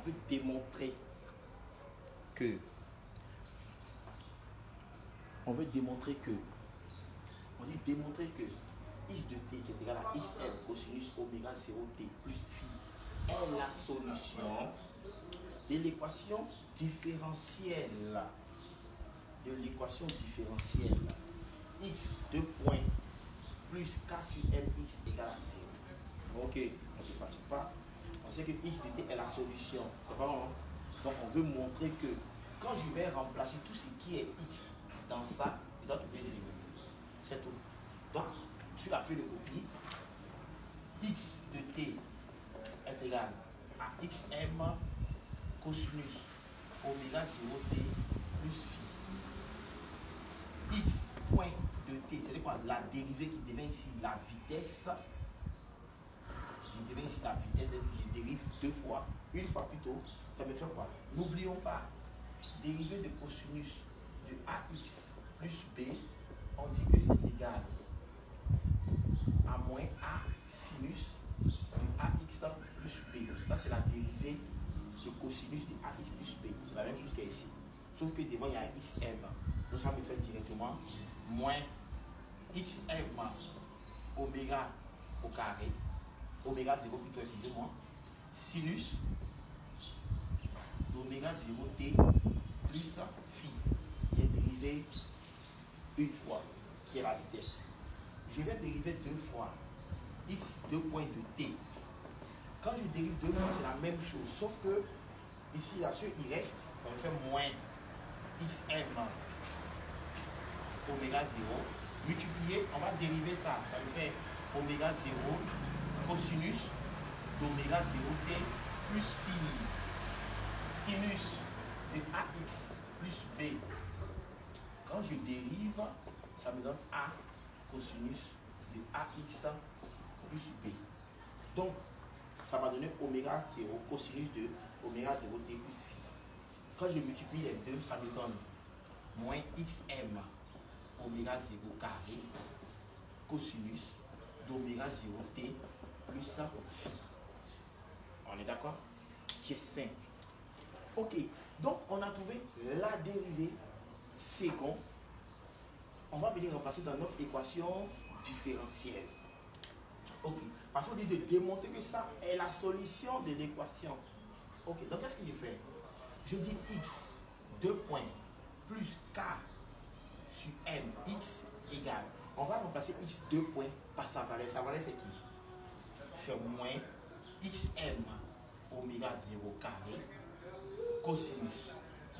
veut démontrer que on dit démontrer que x de t qui est égal à xm cosinus oméga 0t plus phi est la solution de l'équation différentielle x de point plus k sur mx égale à 0. Ok, on ne se fatigue pas. On sait que x de t est la solution. C'est pas bon. Donc on veut montrer que quand je vais remplacer tout ce qui est x dans ça, je dois trouver 0. C'est tout. Donc, sur la feuille de copie, x de t est égal à xm cosinus oméga 0t plus phi. X point de t, c'est quoi? La dérivée qui devient ici la vitesse. Je devient ici la vitesse, je dérive deux fois, une fois plutôt. Ça me fait quoi? N'oublions pas, dérivée de cosinus de ax plus b, on dit que c'est égal à moins a sinus de ax plus b. Ça, c'est la dérivée de cosinus de ax plus b. C'est la même chose qu'ici. Sauf que devant, il y a un xm. Donc, ça me fait directement moins xm oméga au carré, oméga 0 plutôt, excusez-moi, sinus d'oméga 0t plus phi, qui est dérivé une fois, qui est la vitesse. Je vais dériver deux fois x 2 points de t. Quand je dérive deux fois, c'est la même chose, sauf que ici, là, ce il reste, on fait moins xm oméga 0, multiplié, on va dériver ça, ça me fait oméga 0 cosinus d'oméga 0t plus phi sinus de ax plus b. Quand je dérive, ça me donne a cosinus de ax plus b. Donc, ça va donner oméga 0 cosinus de oméga 0t plus phi. Quand je multiplie les deux, ça me donne moins xm oméga 0 carré cosinus d'oméga 0t plus phi. On est d'accord? Qui est simple. Ok, donc on a trouvé la dérivée seconde. On va venir remplacer dans notre équation différentielle. Ok, parce qu'on dit de démontrer que ça est la solution de l'équation. Ok, donc qu'est-ce que je fais? Je dis x 2 points plus k sur m x égale. On va remplacer x 2 points par sa valeur. Sa valeur c'est qui? C'est moins xm oméga 0 carré cosinus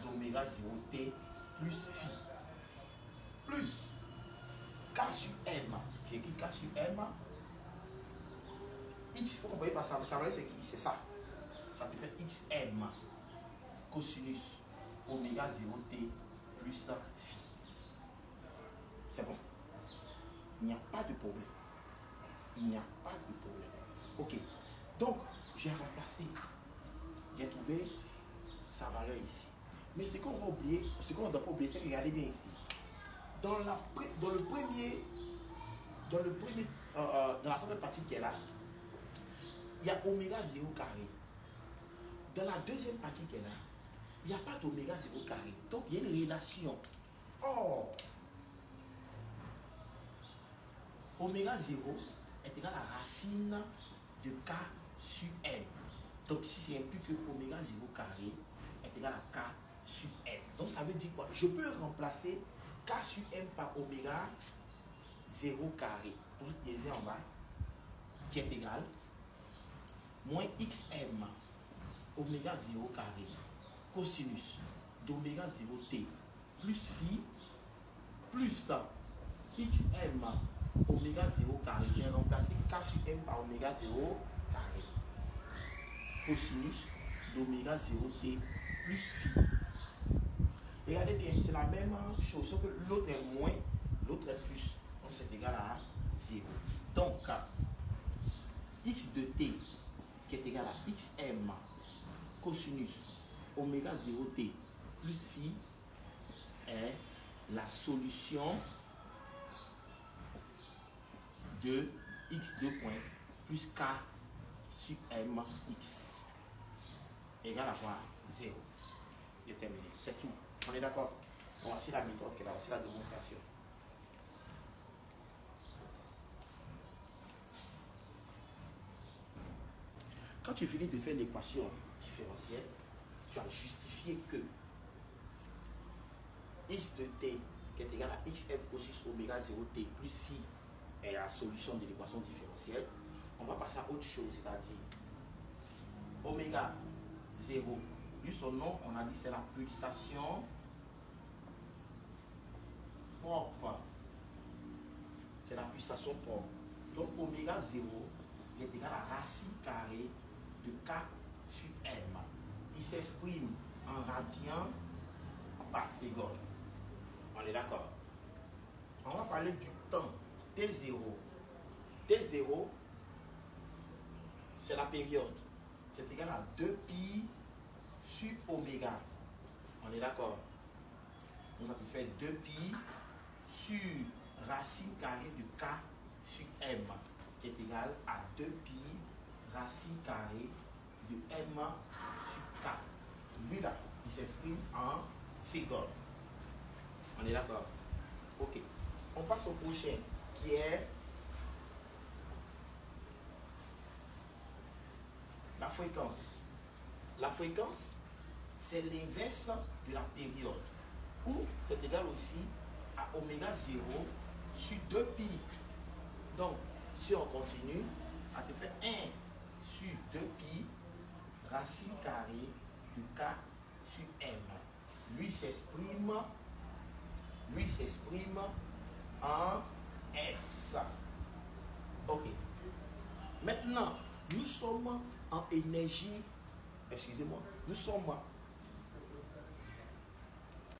d'oméga 0t plus phi plus k sur m. J'ai écrit k sur m. X, il faut qu'on voyait par sa valeur c'est qui? C'est ça. Ça te fait xm cosinus oméga 0t plus phi. C'est bon. Il n'y a pas de problème. Il n'y a pas de problème. Ok. Donc, j'ai remplacé. J'ai trouvé sa valeur ici. Mais ce qu'on va oublier, ce qu'on ne doit pas oublier, c'est que regardez bien ici. Dans la première partie qui est là, il y a oméga 0 carré. Dans la deuxième partie qui est là, il n'y a pas d'oméga 0 carré. Donc, il y a une relation. Or, oméga 0 est égal à racine de k sur m. Donc, ici, c'est implique que oméga 0 carré est égal à k sur m. Donc, ça veut dire quoi? Je peux remplacer k sur m par oméga 0 carré. Pour utiliser en bas, qui est égal moins xm oméga 0 carré cosinus d'oméga 0t plus phi plus xm oméga 0 carré. J'ai remplacé k sur m par oméga 0 carré cosinus d'oméga 0t plus phi. Regardez bien, c'est la même chose, sauf que l'autre est moins, l'autre est plus. Donc c'est égal à 0. Donc, x de t qui est égal à xm cosinus oméga 0t plus phi est la solution de x2 points plus k sur mx. égale à quoi? 0. Déterminé. C'est tout. On est d'accord? Bon, voici la méthode, voici la démonstration. Quand tu finis de faire l'équation différentielle, tu as justifié que x de t qui est égal à xm cos oméga 0t plus phi est la solution de l'équation différentielle. On va passer à autre chose, c'est-à-dire oméga 0. Lui, son nom, on a dit c'est la pulsation propre. C'est la pulsation propre. Donc oméga 0 est égal à racine carrée de k sur m. Il s'exprime en radian par seconde. On est d'accord? On va parler du temps T0. T0, c'est la période. C'est égal à 2pi sur oméga. On est d'accord? Donc ça peut faire 2pi sur racine carrée de k sur m, qui est égal à 2pi racine carrée de m sur k. Lui là, il s'exprime en secondes. On est d'accord? Ok. On passe au prochain, qui est la fréquence. La fréquence, c'est l'inverse de la période, ou c'est égal aussi à oméga 0 sur 2pi. Donc, si on continue, ça te fait 1 sur 2pi racine carrée de k sur m. Lui s'exprime en hertz. Ok. Maintenant, nous sommes en énergie, excusez-moi, nous sommes